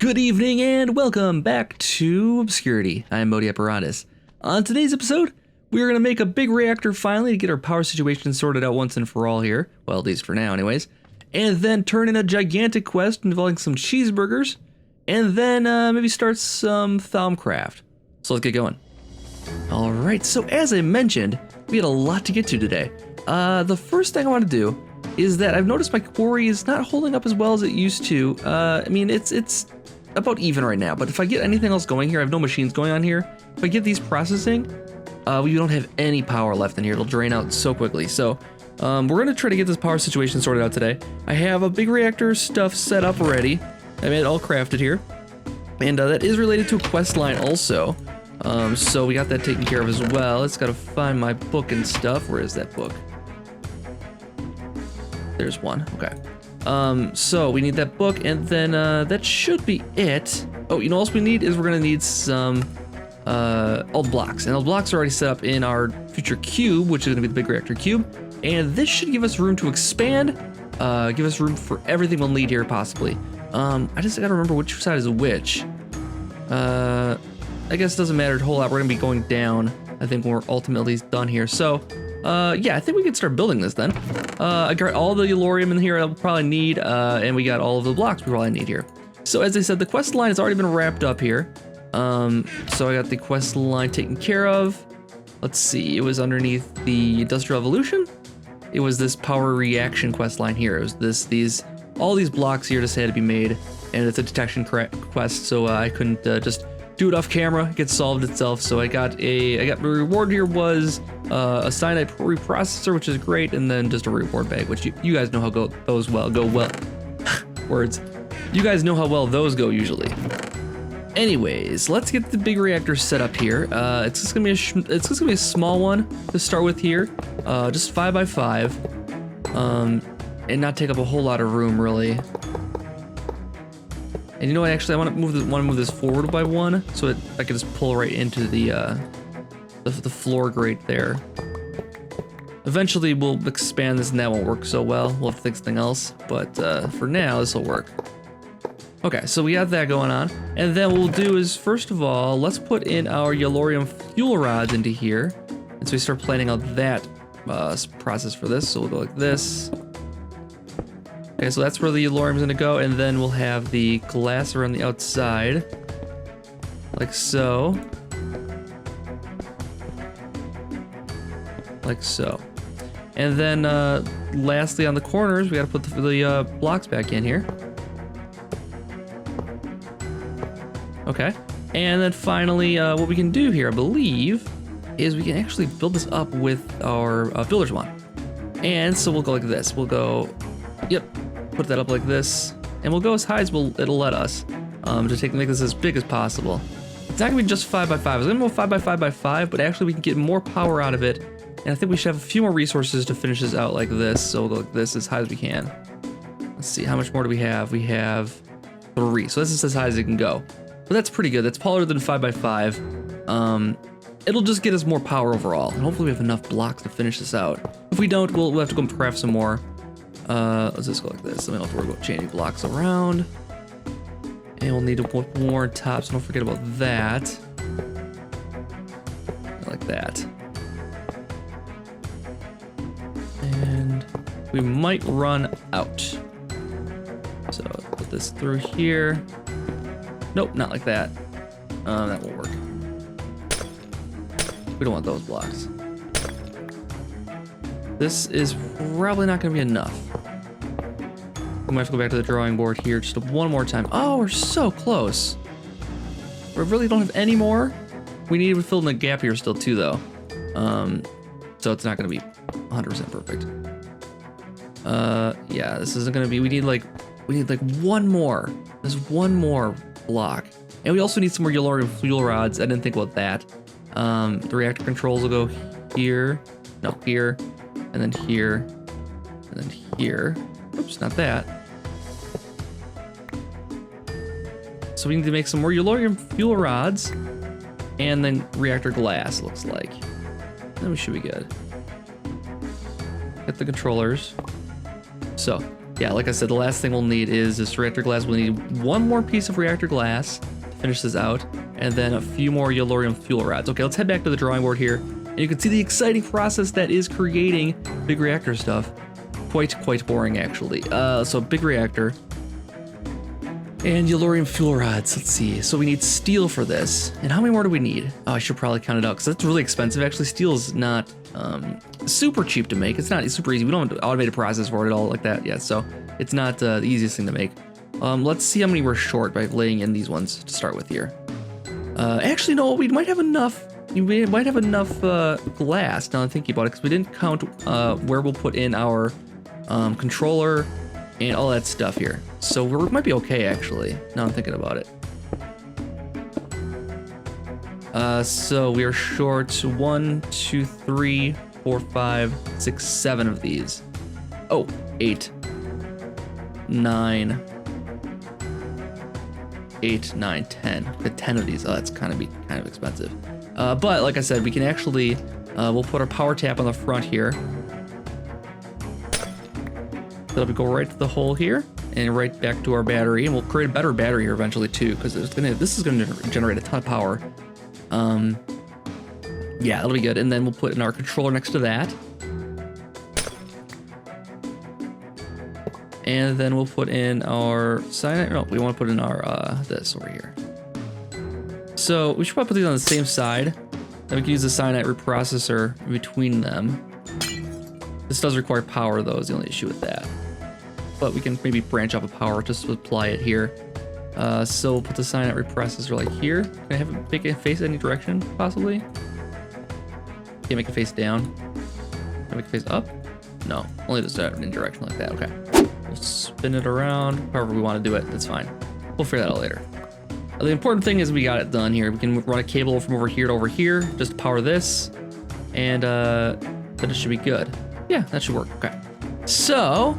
Good evening and welcome back to Obscurity. I'm Modi Apparatus. On today's episode, we're going to make a big reactor finally to get our power situation sorted out once and for all here. Well, at least for now anyways. And then turn in a gigantic quest involving some cheeseburgers. And then maybe start some Thaumcraft. So let's get going. Alright, so as I mentioned, we had a lot to get to today. The first thing I want to do is that I've noticed my quarry is not holding up as well as it used to. I mean, it's about even right now, but if I get anything else going here, I have no machines going on here. If I get these processing, we don't have any power left in here. It'll drain out so quickly. So we're gonna try to get this power situation sorted out today. I have a big reactor stuff set up already. I made it all crafted here. And that is related to a quest line also. So we got that taken care of as well. It's gotta find my book and stuff. Where is that book? There's one, okay. So we need that book, and then that should be it. Oh, you know what else we need is we're gonna need some all the blocks. And all the blocks are already set up in our future cube, which is gonna be the big reactor cube. And this should give us room to expand, give us room for everything we'll need here possibly. I just gotta remember which side is which. I guess it doesn't matter a whole lot. We're gonna be going down, I think, when we're ultimately done here. So yeah, I think we can start building this then. I got all the Yellorium in here I'll probably need, and we got all of the blocks we probably need here. So as I said, the quest line has already been wrapped up here. So I got the quest line taken care of. Let's see, it was underneath the Industrial Evolution. It was this power reaction quest line here. It was all these blocks here just had to be made, and it's a detection quest, so I couldn't just do it off camera. It gets solved itself. So I got my reward here was a cyanide reprocessor, which is great, and then just a reward bag, which you guys know how go well. Words. You guys know how well those go usually. Anyways, let's get the big reactor set up here. It's just gonna be a small one to start with here, just 5x5, and not take up a whole lot of room really. And you know what? Actually, I want to move this forward by one, so I can just pull right into the floor grate there. Eventually, we'll expand this, and that won't work so well. We'll have to fix something else, but for now, this will work. Okay, so we got that going on, and then what we'll do is, first of all, let's put in our Yellorium fuel rods into here, and so we start planning out that process for this. So we'll go like this. Okay, so that's where the Yellorium's gonna go, and then we'll have the glass around the outside, like so. Like so. And then lastly on the corners, we gotta put the blocks back in here. Okay, and then finally what we can do here, I believe, is we can actually build this up with our builder's wand. And so we'll go like this. We'll go, yep. Put that up like this, and we'll go as high as it'll let us to make this as big as possible. It's not gonna be just 5x5. I was gonna go 5x5x5, but actually we can get more power out of it, and I think we should have a few more resources to finish this out like this. So we'll go like this as high as we can. Let's see, how much more do we have? We have 3, so this is as high as it can go. But that's pretty good. That's taller than 5x5. It'll just get us more power overall, and hopefully we have enough blocks to finish this out. If we don't, we'll have to go and craft some more. Let's just go like this. So we don't have to worry about changing blocks around. And we'll need to put more on top, so don't forget about that. Like that. And we might run out. So put this through here. Nope, not like that. That won't work. We don't want those blocks. This is probably not gonna be enough. We might have to go back to the drawing board here just one more time. Oh, we're so close. We really don't have any more. We need to fill in the gap here still too, though. So it's not gonna be 100% perfect. Yeah, this isn't gonna be. We need like one more. There's one more block, and we also need some more Yellorium fuel rods. I didn't think about that. The reactor controls will go here, no, here, and then here, and then here. Oops, not that. So we need to make some more Yellorium fuel rods, and then reactor glass, looks like. Then we should be good. Get the controllers. So yeah, like I said, the last thing we'll need is this reactor glass. We'll need one more piece of reactor glass to finish this out, and then a few more yellorium fuel rods. Okay, let's head back to the drawing board here, and you can see the exciting process that is creating big reactor stuff. Quite boring, actually. So big reactor. And yellorium fuel rods, let's see. So we need steel for this. And how many more do we need? Oh, I should probably count it out, because that's really expensive. Actually, steel is not super cheap to make. It's not super easy. We don't have an automated process for it at all like that yet, so it's not the easiest thing to make. Let's see how many we're short by laying in these ones to start with here. Actually, no, we might have enough. We might have enough glass, now I'm thinking about it, because we didn't count where we'll put in our controller and all that stuff here. So we might be okay, actually, now I'm thinking about it. So we are short 1, 2, 3, 4, 5, 6, 7 of these. Oh, 8, 9, 8, 9, 10. Okay, 10 of these. Oh, that's kind of expensive. But like I said, we can actually, we'll put our power tap on the front here. That'll go right to the hole here and right back to our battery, and we'll create a better battery here eventually too, because this is gonna generate a ton of power. Yeah, that'll be good. And then we'll put in our controller next to that. And then we'll put in our cyanide. No, we want to put in our this over here. So we should probably put these on the same side. Then we can use the cyanide reprocessor between them. This does require power though, is the only issue with that. But we can maybe branch off a power just to apply it here. So we'll put the cyanide reprocessor like here. Can I have it make it face any direction, possibly? Can't make it face down. Can I make it face up? No, only just in direction like that, okay. We'll spin it around, however we want to do it, that's fine. We'll figure that out later. The important thing is we got it done here. We can run a cable from over here to over here, just to power this, and then it should be good. Yeah, that should work, okay. So,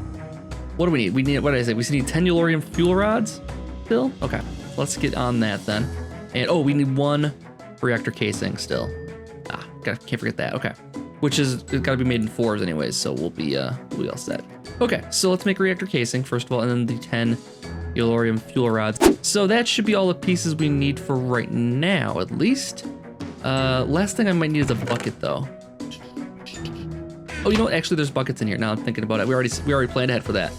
what do we need? We need, what did I say? We need 10 yellorium fuel rods still? Okay, let's get on that then. And, oh, we need 1 reactor casing still. Can't forget that, okay. Which is, it's gotta be made in 4s anyways, so we'll be all set. Okay, so let's make a reactor casing first of all, and then the 10 yellorium fuel rods. So that should be all the pieces we need for right now, at least. Last thing I might need is a bucket though. Oh, you know what? Actually, there's buckets in here. Now I'm thinking about it. We already planned ahead for that.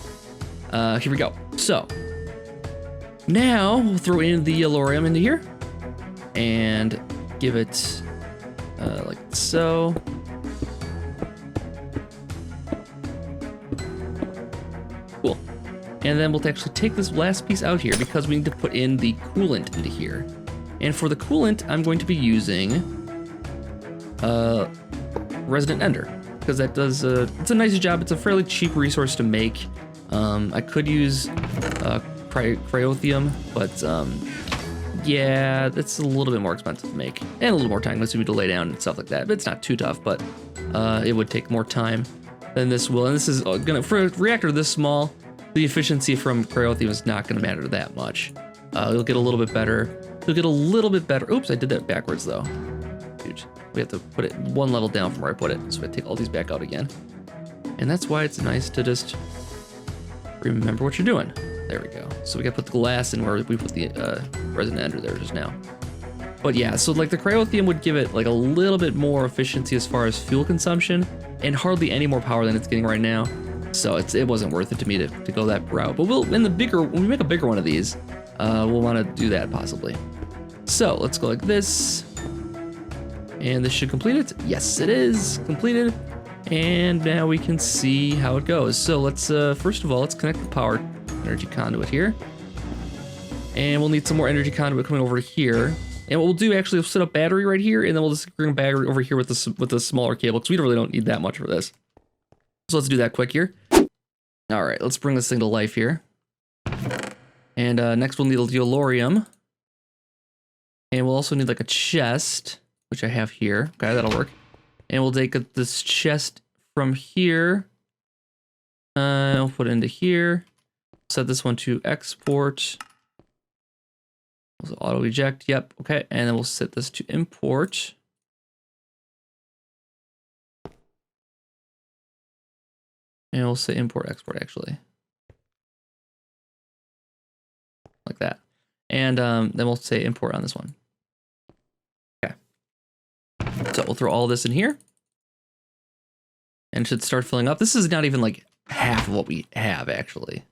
Here we go. So now we'll throw in the yellorium into here and give it like so. Cool. And then we'll actually take this last piece out here because we need to put in the coolant into here. And for the coolant, I'm going to be using Resident Ender, because that does it's a nice job. It's a fairly cheap resource to make. I could use cryothium, but yeah, it's a little bit more expensive to make and a little more time consuming to lay down and stuff like that. But it's not too tough, but it would take more time than this will. And this is gonna, for a reactor this small, the efficiency from cryothium is not gonna matter that much. You'll get a little bit better. You'll get a little bit better. Oops, I did that backwards though. Huge. We have to put it 1 level down from where I put it. So I take all these back out again. And that's why it's nice to just remember what you're doing. There we go. So we gotta put the glass in where we put the Resident Ender there just now. But yeah, so like the cryothium would give it like a little bit more efficiency as far as fuel consumption and hardly any more power than it's getting right now. So it wasn't worth it to me to go that route. But when we make a bigger one of these, we'll want to do that possibly. So let's go like this. And this should complete it. Yes, it is completed. And now we can see how it goes. So let's, first of all, let's connect the power energy conduit here. And we'll need some more energy conduit coming over here. And what we'll do, actually, we'll set up battery right here, and then we'll just bring a battery over here with the smaller cable, because we really don't need that much for this. So let's do that quick here. All right, let's bring this thing to life here. And next we'll need a yellorium. And we'll also need like a chest, which I have here. Okay, that'll work. And we'll take this chest from here. We'll put it into here. Set this one to export. Also auto eject, yep, okay. And then we'll set this to import. And we'll say import export actually. like that. And then we'll say import on this one. Okay. So we'll throw all this in here. And it should start filling up. This is not even like half of what we have, actually.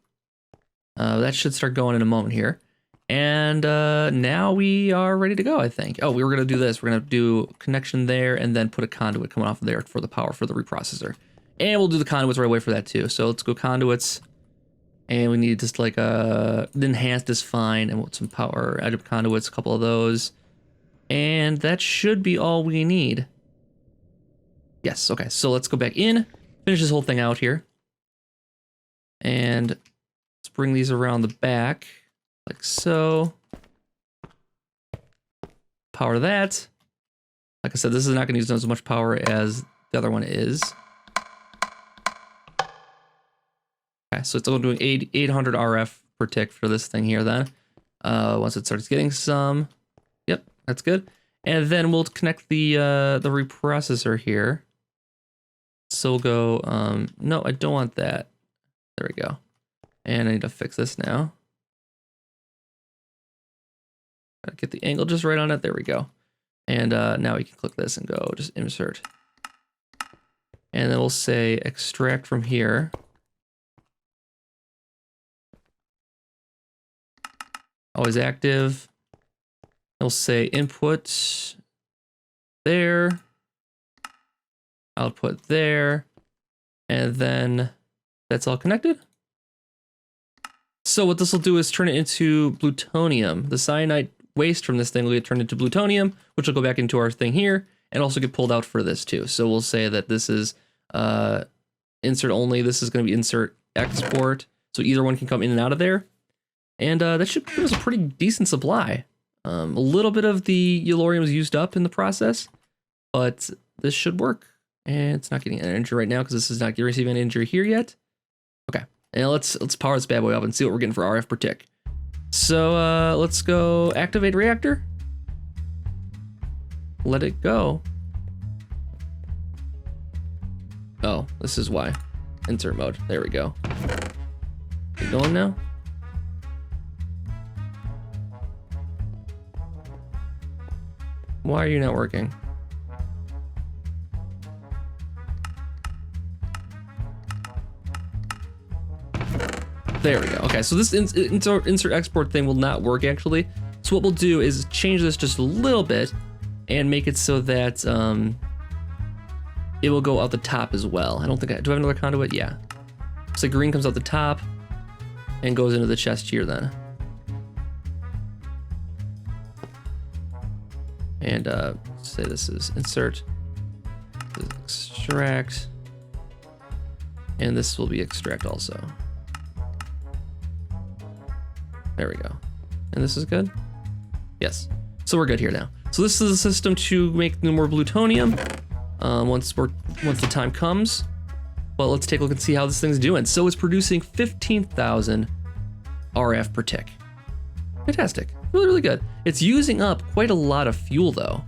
That should start going in a moment here. And now we are ready to go, I think. Oh, we were going to do this. We're going to do connection there and then put a conduit coming off of there for the power for the reprocessor. And we'll do the conduits right away for that too. So let's go conduits. And we need just like the enhanced is fine. And some power, add up conduits, a couple of those. And that should be all we need. Yes, okay, so let's go back in, finish this whole thing out here. And let's bring these around the back, like so. Power that. Like I said, this is not gonna use as much power as the other one is. Okay, so it's only doing 800 RF per tick for this thing here then. Once it starts getting some, yep, that's good. And then we'll connect the reprocessor here. So we'll go, no, I don't want that. There we go. And I need to fix this now. Gotta get the angle just right on it. There we go. And now we can click this and go just insert. And then we'll say extract from here. Always active. We'll say input there. Output there, and then that's all connected. So what this will do is turn it into plutonium. The cyanide waste from this thing will get turned into plutonium, which will go back into our thing here, and also get pulled out for this too. So we'll say that this is insert only. This is going to be insert export. So either one can come in and out of there. And that should give us a pretty decent supply. A little bit of the yellorium is used up in the process, but this should work. And it's not getting an energy right now because this is not receiving an energy here yet. Okay, and let's power this bad boy up and see what we're getting for RF per tick. So let's go activate reactor. Let it go. Oh, this is why. Insert mode. There we go. Keep going now. Why are you not working? There we go. Okay, so this insert export thing will not work actually. So what we'll do is change this just a little bit and make it so that it will go out the top as well. I don't think do I have another conduit? Yeah. So green comes out the top and goes into the chest here then. And say this is insert, this is extract, and this will be extract also. There we go. And this is good? Yes. So we're good here now. So this is a system to make more plutonium once the time comes. Well, let's take a look and see how this thing's doing. So it's producing 15,000 RF per tick. Fantastic. Really, really good. It's using up quite a lot of fuel though.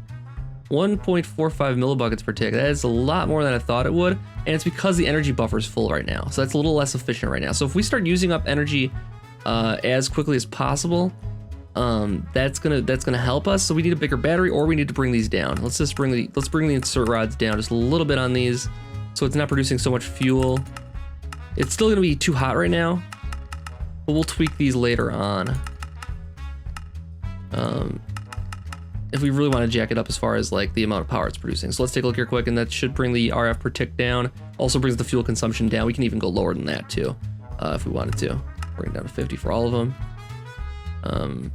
1.45 millibuckets per tick. That is a lot more than I thought it would. And it's because the energy buffer is full right now. So that's a little less efficient right now. So if we start using up energy as quickly as possible, that's gonna help us. So we need a bigger battery, or we need to bring these down. Let's bring the insert rods down just a little bit on these, so it's not producing so much fuel. It's still gonna be too hot right now, but we'll tweak these later on. If we really want to jack it up as far as like the amount of power it's producing. So let's take a look here quick, and that should bring the RF per tick down. Also brings the fuel consumption down. We can even go lower than that too, if we wanted to. Bring it down to 50 for all of them.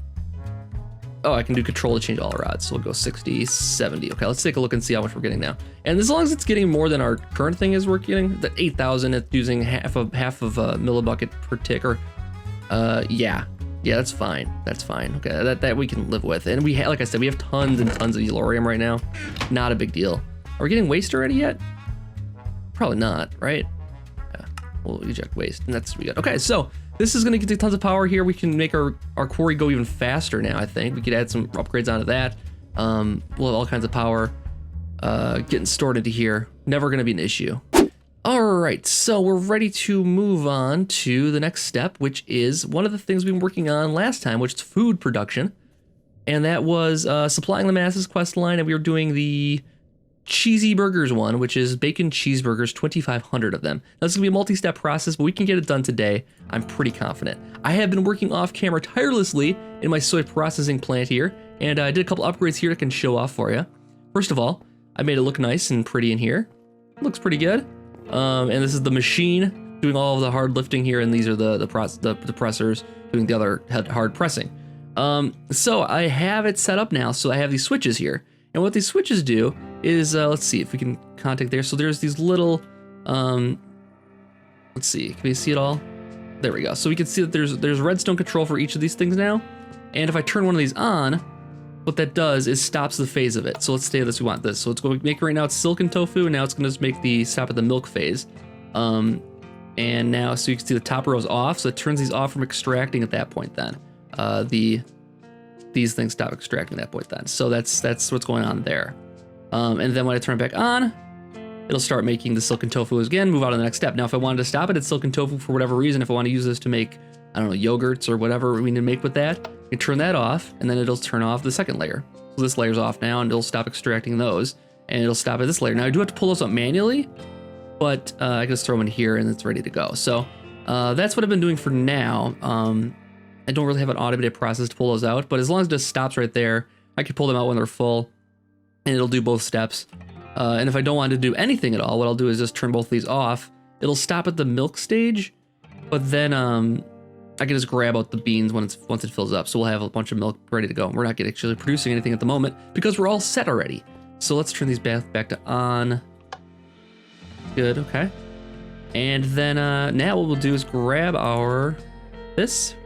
Oh, I can do control to change all rods. So we'll go 60, 70. Okay, let's take a look and see how much we're getting now. And as long as it's getting more than our current thing is we're getting, that 8,000, it's using half of a millibucket per tick, or yeah, that's fine. That's fine. Okay, that we can live with. And we like I said, we have tons and tons of yellorium right now. Not a big deal. Are we getting waste already yet? Probably not, right? Yeah, we'll eject waste, and that's we got. Okay, so this is gonna get tons of power here. We can make our quarry go even faster now, I think. We could add some upgrades onto that. We'll have all kinds of power getting stored into here. Never gonna be an issue. All right, so we're ready to move on to the next step, which is one of the things we've been working on last time, which is food production. And that was supplying the masses quest line, and we were doing the cheesy burgers one, which is bacon cheeseburgers, 2,500 of them. Now, this is gonna be a multi-step process, but we can get it done today. I'm pretty confident. I have been working off camera tirelessly in my soy processing plant here, and I did a couple upgrades here that I can show off for you. First of all, I made it look nice and pretty in here. It looks pretty good. And this is the machine doing all of the hard lifting here, and these are the pressers doing the other hard pressing. So I have it set up now, so I have these switches here. And what these switches do is, let's see if we can contact there. So there's these little, let's see, can we see it all? There we go. So we can see that there's redstone control for each of these things now. And if I turn one of these on, what that does is stops the phase of it. So let's say this, we want this. So it's going to make right now it's silicon tofu, and now it's going to make the stop at the milk phase. And now, so you can see the top row is off, so it turns these off from extracting at that point then. These things stop extracting at that point then. So that's what's going on there. And then when I turn it back on, it'll start making the silicon tofu again, move on to the next step. Now, if I wanted to stop it at silicon tofu for whatever reason, if I want to use this to make, I don't know, yogurts or whatever we need to make with that, you turn that off, and then it'll turn off the second layer. So this layer's off now, and it'll stop extracting those, and it'll stop at this layer. Now, I do have to pull those up manually, but I can just throw them in here, and it's ready to go. So that's what I've been doing for now. I don't really have an automated process to pull those out, but as long as it just stops right there, I can pull them out when they're full, and it'll do both steps. And if I don't want to do anything at all, what I'll do is just turn both these off. It'll stop at the milk stage, but then I can just grab out the beans once it fills up. So we'll have a bunch of milk ready to go. We're not actually producing anything at the moment because we're all set already. So let's turn these back to on. Good, okay. And then now what we'll do is grab our this.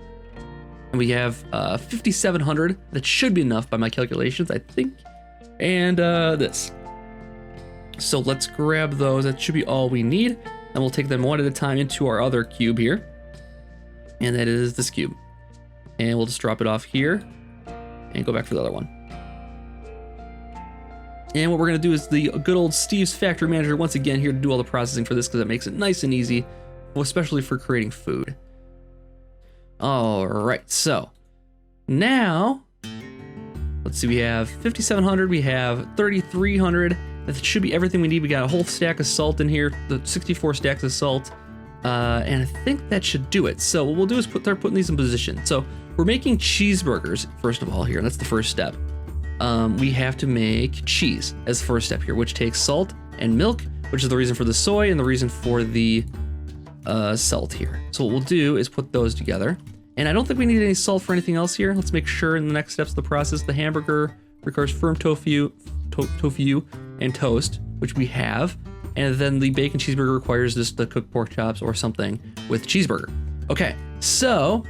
And we have 5,700. That should be enough by my calculations, I think. And this. So let's grab those. That should be all we need. And we'll take them one at a time into our other cube here. And that is this cube. And we'll just drop it off here and go back for the other one. And what we're gonna do is the good old Steve's Factory Manager once again here to do all the processing for this because it makes it nice and easy, especially for creating food. All right, so now, let's see, we have 5,700, we have 3,300. That should be everything we need. We got a whole stack of salt in here, the 64 stacks of salt. And I think that should do it. So what we'll do is start putting these in position. So we're making cheeseburgers, first of all here. That's the first step. We have to make cheese as the first step here, which takes salt and milk, which is the reason for the soy and the reason for the salt here. So what we'll do is put those together. And I don't think we need any salt for anything else here. Let's make sure in the next steps of the process, the hamburger requires firm tofu and toast, which we have. And then the bacon cheeseburger requires just the cooked pork chops or something with cheeseburger. Okay, so,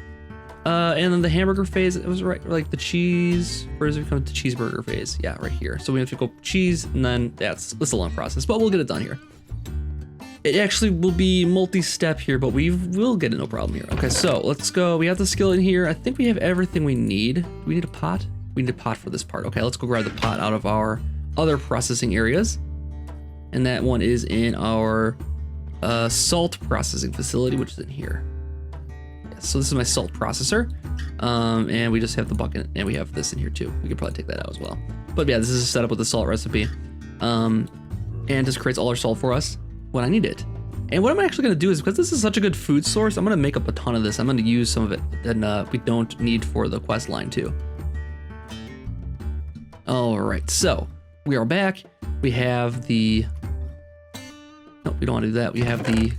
and then the hamburger phase, it was right, like the cheese, where does it come to cheeseburger phase? Yeah, right here. So we have to go cheese, and then that's a long process, but we'll get it done here. It actually will be multi-step here, but we will get it no problem here. Okay, so let's go. We have the skillet in here. I think we have everything we need. Do we need a pot? We need a pot for this part. Okay, let's go grab the pot out of our other processing areas. And that one is in our salt processing facility, which is in here. Yeah, so this is my salt processor. And we just have the bucket, and we have this in here too. We could probably take that out as well. But yeah, this is set up with the salt recipe. And just creates all our salt for us when I need it. And what I'm actually gonna do is, because this is such a good food source, I'm gonna make up a ton of this. I'm gonna use some of it that we don't need for the quest line too. All right, so we are back. We have the, nope, we don't want to do that. We have the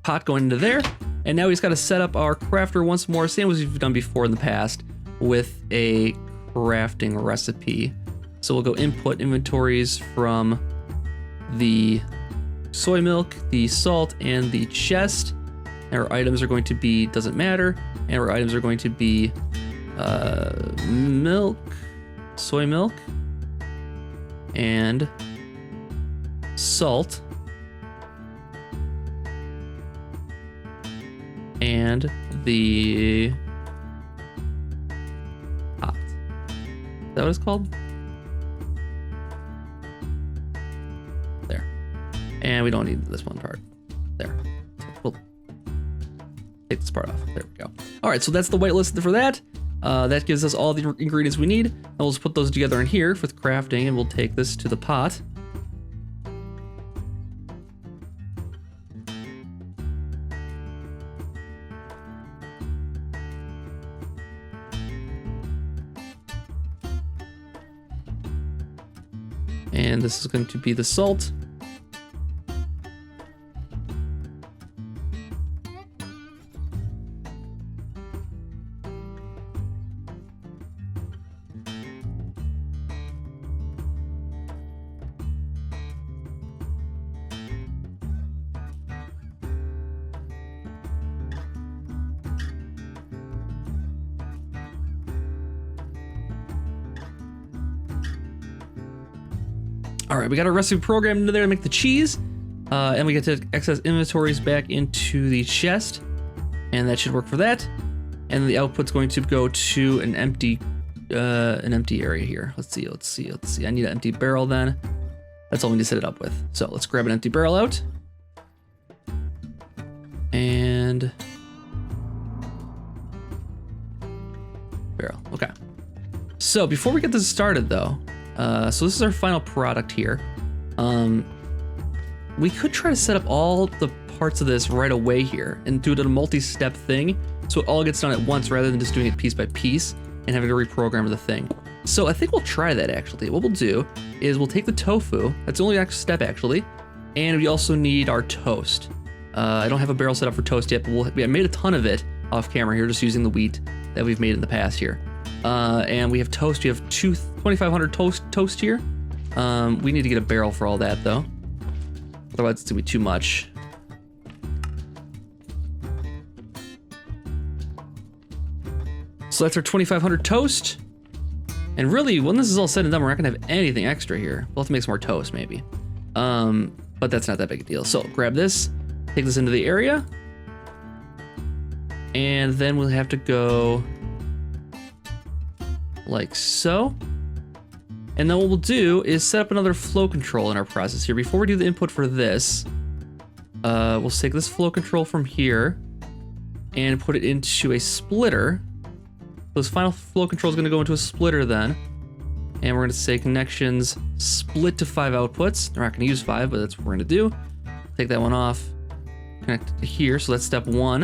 pot going into there. And now we just got to set up our crafter once more, same as we've done before in the past, with a crafting recipe. So we'll go input inventories from the soy milk, the salt, and the chest. And our items are going to be, doesn't matter, and our items are going to be milk, soy milk, and salt, and the pot. Is that what it's called? There. And we don't need this one part. There. We'll take this part off. There we go. All right, so that's the whitelist for that. That gives us all the ingredients we need. And we'll just put those together in here with crafting, and we'll take this to the pot. And this is going to be the salt. All right, we got our recipe programmed into there to make the cheese, and we get to access inventories back into the chest, and that should work for that. And the output's going to go to an empty area here. Let's see. I need an empty barrel then. That's all we need to set it up with. So let's grab an empty barrel out. And barrel, okay. So before we get this started though, so this is our final product here. We could try to set up all the parts of this right away here and do it in a multi-step thing, so it all gets done at once rather than just doing it piece by piece and having to reprogram the thing. So I think we'll try that actually. What we'll do is we'll take the tofu, that's the only next step actually, and we also need our toast. I don't have a barrel set up for toast yet, but I made a ton of it off camera here just using the wheat that we've made in the past here. And we have toast. We have 2,500 toast here. We need to get a barrel for all that though. Otherwise it's gonna be too much. So that's our 2,500 toast. And really, when this is all said and done, we're not gonna have anything extra here. We'll have to make some more toast maybe. But that's not that big a deal. So grab this, take this into the area. And then we'll have to go like so. And then what we'll do is set up another flow control in our process here. Before we do the input for this, we'll take this flow control from here and put it into a splitter. This final flow control is going to go into a splitter then. And we're going to say connections split to 5 outputs. We're not going to use 5, but that's what we're going to do. Take that one off, connect it to here. So that's step 1.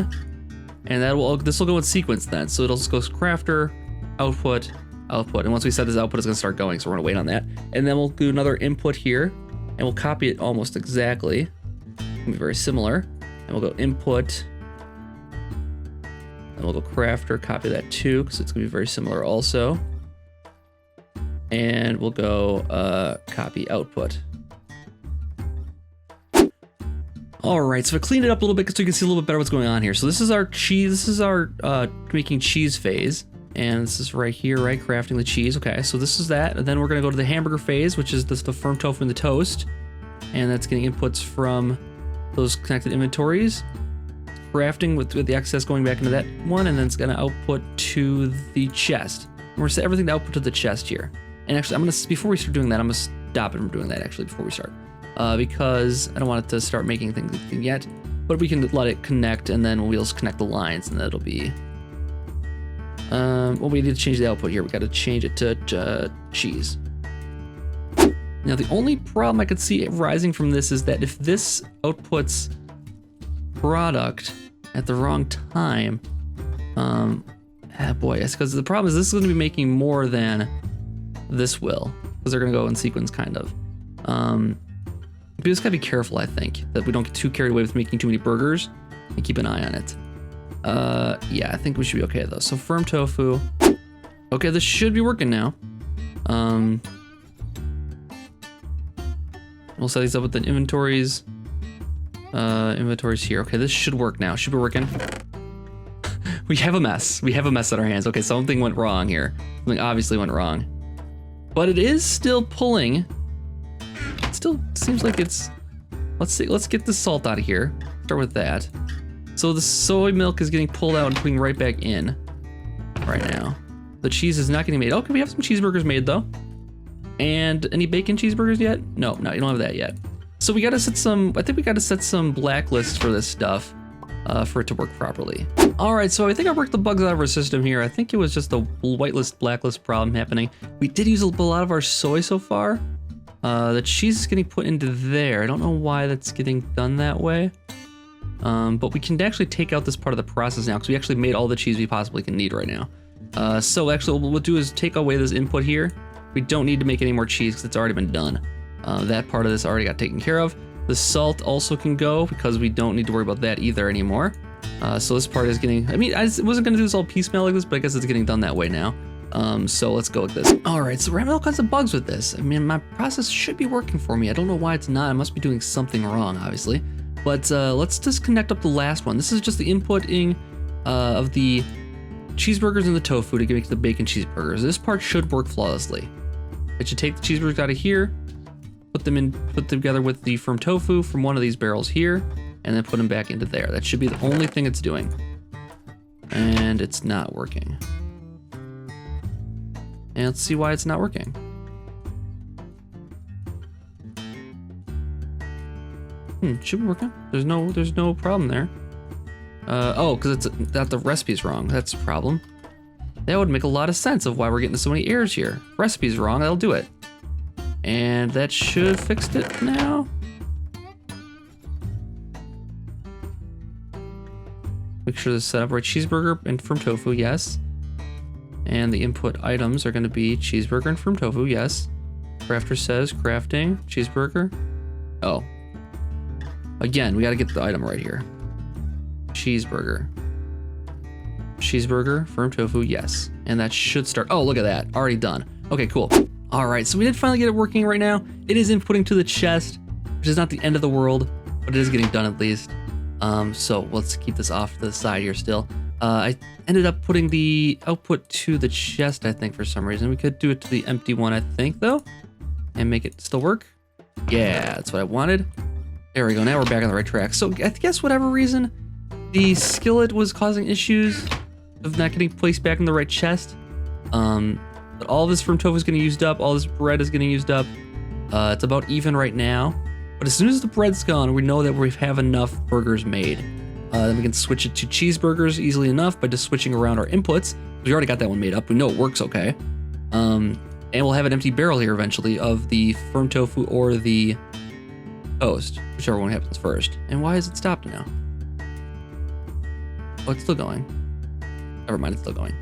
And this will go in sequence then. So it'll just go crafter, output, output. And once we set this output, it's going to start going. So we're going to wait on that. And then we'll do another input here and we'll copy it almost exactly. It'll be very similar. And we'll go input. And we'll go crafter, copy that too, because it's going to be very similar also. And we'll go copy output. All right, so I cleaned it up a little bit so you can see a little bit better what's going on here. So this is our cheese, this is our making cheese phase. And this is right here, right? Crafting the cheese. Okay, so this is that. And then we're gonna go to the hamburger phase, which is the firm tofu and the toast. And that's getting inputs from those connected inventories. Crafting with the excess going back into that one, and then it's gonna output to the chest. And we're gonna set everything to output to the chest here. And actually, before we start doing that, I'm gonna stop it from doing that actually before we start. Because I don't want it to start making things yet, but we can let it connect and then we'll just connect the lines and that'll be, well, we need to change the output here. We got to change it to cheese. Now, the only problem I could see rising from this is that if this outputs product at the wrong time, boy, yes, because the problem is this is going to be making more than this will, because they're going to go in sequence kind of. We just gotta be careful, I think, that we don't get too carried away with making too many burgers and keep an eye on it. Yeah, I think we should be okay though. So firm tofu. Okay, this should be working now. We'll set these up with the inventories. Inventories here. Okay, this should work now. Should be working. We have a mess. We have a mess on our hands. Okay, something went wrong here. Something obviously went wrong. But it is still pulling. It still seems like it's, let's see, let's get the salt out of here. Start with that. So the soy milk is getting pulled out and putting right back in right now. The cheese is not getting made. Okay, we have some cheeseburgers made though. And any bacon cheeseburgers yet? No, you don't have that yet. So we gotta set some, I think we gotta set some blacklists for this stuff for it to work properly. All right, so I think I worked the bugs out of our system here. I think it was just a whitelist, blacklist problem happening. We did use a lot of our soy so far. The cheese is getting put into there. I don't know why that's getting done that way. But we can actually take out this part of the process now because we actually made all the cheese we possibly can need right now. So actually what we'll do is take away this input here. We don't need to make any more cheese because it's already been done. That part of this already got taken care of. The salt also can go because we don't need to worry about that either anymore. So this part is getting, I mean, I wasn't gonna do this all piecemeal like this, but I guess it's getting done that way now. So let's go with this. All right, so we're having all kinds of bugs with this. I mean, my process should be working for me. I don't know why it's not. I must be doing something wrong, obviously. But let's just connect up the last one. This is just the inputting of the cheeseburgers and the tofu to make the bacon cheeseburgers. This part should work flawlessly. It should take the cheeseburgers out of here, put them together with the firm tofu from one of these barrels here, and then put them back into there. That should be the only thing it's doing. And it's not working. And let's see why it's not working. Should be working. There's no problem there. Oh, because the recipe's wrong. That's a problem. That would make a lot of sense of why we're getting so many errors here. Recipe's wrong, that'll do it. And that should fix it now. Make sure this is set up right. Cheeseburger and firm tofu, yes. And the input items are going to be cheeseburger and firm tofu, yes. Crafter says crafting, cheeseburger. Oh. Again, we got to get the item right here. Cheeseburger. Cheeseburger, firm tofu, yes. And that should start. Oh, look at that. Already done. Okay, cool. All right, so we did finally get it working right now. It is inputting to the chest, which is not the end of the world, but it is getting done at least. So let's keep this off to the side here still. I ended up putting the output to the chest, I think, for some reason. We could do it to the empty one, I think, though, and make it still work. Yeah, that's what I wanted. There we go. Now we're back on the right track. So I guess whatever reason, the skillet was causing issues of not getting placed back in the right chest. But all this firm tofu is getting used up. All this bread is getting used up. It's about even right now. But as soon as the bread's gone, we know that we have enough burgers made. Then we can switch it to cheeseburgers easily enough by just switching around our inputs. We already got that one made up. We know it works okay. And we'll have an empty barrel here eventually of the firm tofu or the toast, whichever one happens first. And why is it stopped now? Oh, it's still going. Never mind, it's still going.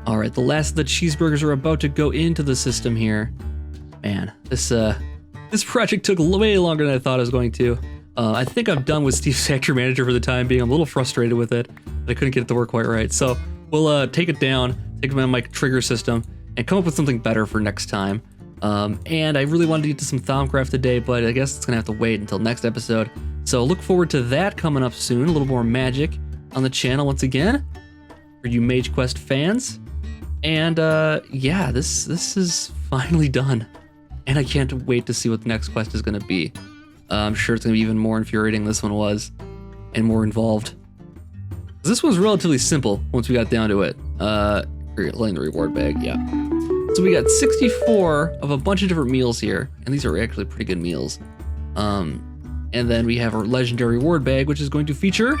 All right, the last of the cheeseburgers are about to go into the system here. Man, this project took way longer than I thought it was going to. I think I'm done with Steve's Factory Manager for the time being. I'm a little frustrated with it. I couldn't get it to work quite right. So we'll take it down, take it on my trigger system, and come up with something better for next time. And I really wanted to get to some Thaumcraft today, but I guess it's gonna have to wait until next episode. So look forward to that coming up soon. A little more magic on the channel once again for you Mage Quest fans. And yeah, this is finally done. And I can't wait to see what the next quest is gonna be. I'm sure it's gonna be even more infuriating than this one was, and more involved. This one's relatively simple once we got down to it. Letting the reward bag, yeah. So we got 64 of a bunch of different meals here, and these are actually pretty good meals. And then we have our legendary reward bag, which is going to feature.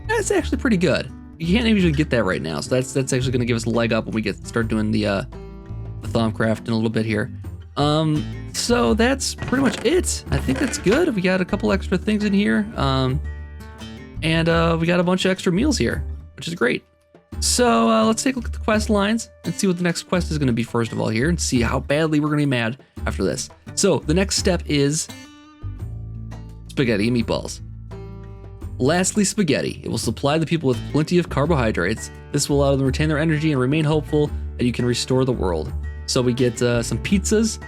That's actually pretty good. You can't usually get that right now, so that's actually going to give us a leg up when we start doing the Thaumcraft in a little bit here. So that's pretty much it. I think that's good. We got a couple extra things in here, and we got a bunch of extra meals here, which is great. So let's take a look at the quest lines and see what the next quest is going to be first of all here, and see how badly we're going to be mad after this. So the next step is spaghetti and meatballs. Lastly, spaghetti. It will supply the people with plenty of carbohydrates. This will allow them to retain their energy and remain hopeful that you can restore the world. So we get some pizzas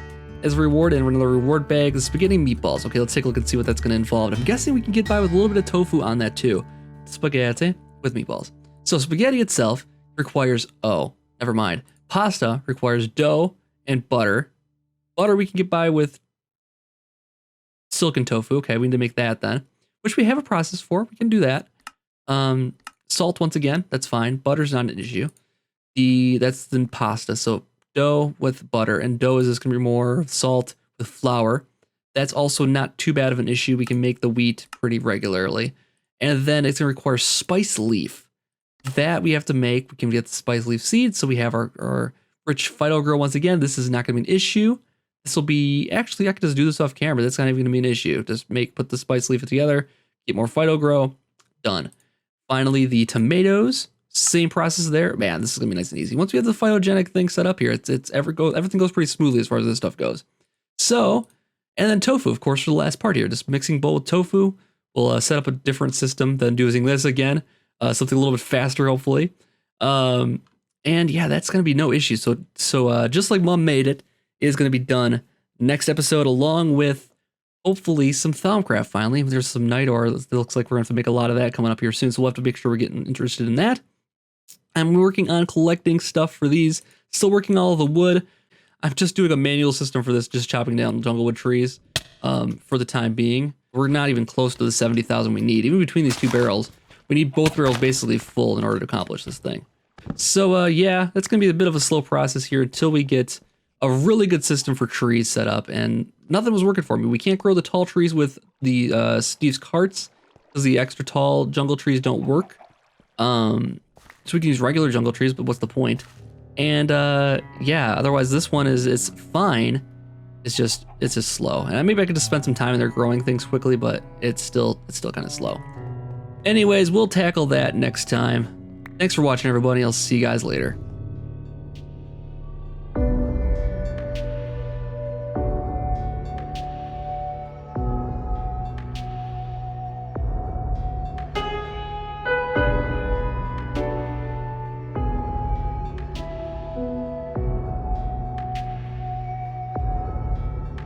as a reward, and another reward bag, the spaghetti and meatballs. Okay, let's take a look and see what that's going to involve. I'm guessing we can get by with a little bit of tofu on that too. Spaghetti with meatballs. So spaghetti itself requires, oh, never mind. Pasta requires dough and butter. Butter we can get by with silken tofu. Okay, we need to make that then, which we have a process for. We can do that. Salt, once again, that's fine. Butter's not an issue. That's the pasta. So dough with butter, and dough is just gonna be more salt with flour. That's also not too bad of an issue. We can make the wheat pretty regularly. And then it's going to require spice leaf. That we have to make. We can get the spice leaf seeds, so we have our rich phyto grow once again. This is not going to be an issue. This will be, actually, I can just do this off camera. That's not even going to be an issue. Just put the spice leaf together, get more phyto grow, done. Finally, the tomatoes, same process there. Man, this is going to be nice and easy. Once we have the phytogenic thing set up here, everything goes pretty smoothly as far as this stuff goes. So, and then tofu, of course, for the last part here. Just mixing bowl with tofu. We'll set up a different system than doing this again. Something a little bit faster, hopefully. And yeah, that's going to be no issue. So just like Mom made it, is going to be done next episode, along with hopefully some Thaumcraft finally. There's some night ore. It looks like we're going to have to make a lot of that coming up here soon. So we'll have to make sure we're getting interested in that. I'm working on collecting stuff for these. Still working all of the wood. I'm just doing a manual system for this, just chopping down junglewood trees for the time being. We're not even close to the 70,000 we need. Even between these two barrels, we need both barrels basically full in order to accomplish this thing. So yeah, that's going to be a bit of a slow process here until we get a really good system for trees set up. And nothing was working for me. We can't grow the tall trees with the Steve's carts because the extra tall jungle trees don't work. So we can use regular jungle trees, but what's the point? And yeah, otherwise this one it's fine. It's just slow. And maybe I could just spend some time in there growing things quickly, but it's still kind of slow. Anyways, we'll tackle that next time. Thanks for watching, everybody. I'll see you guys later.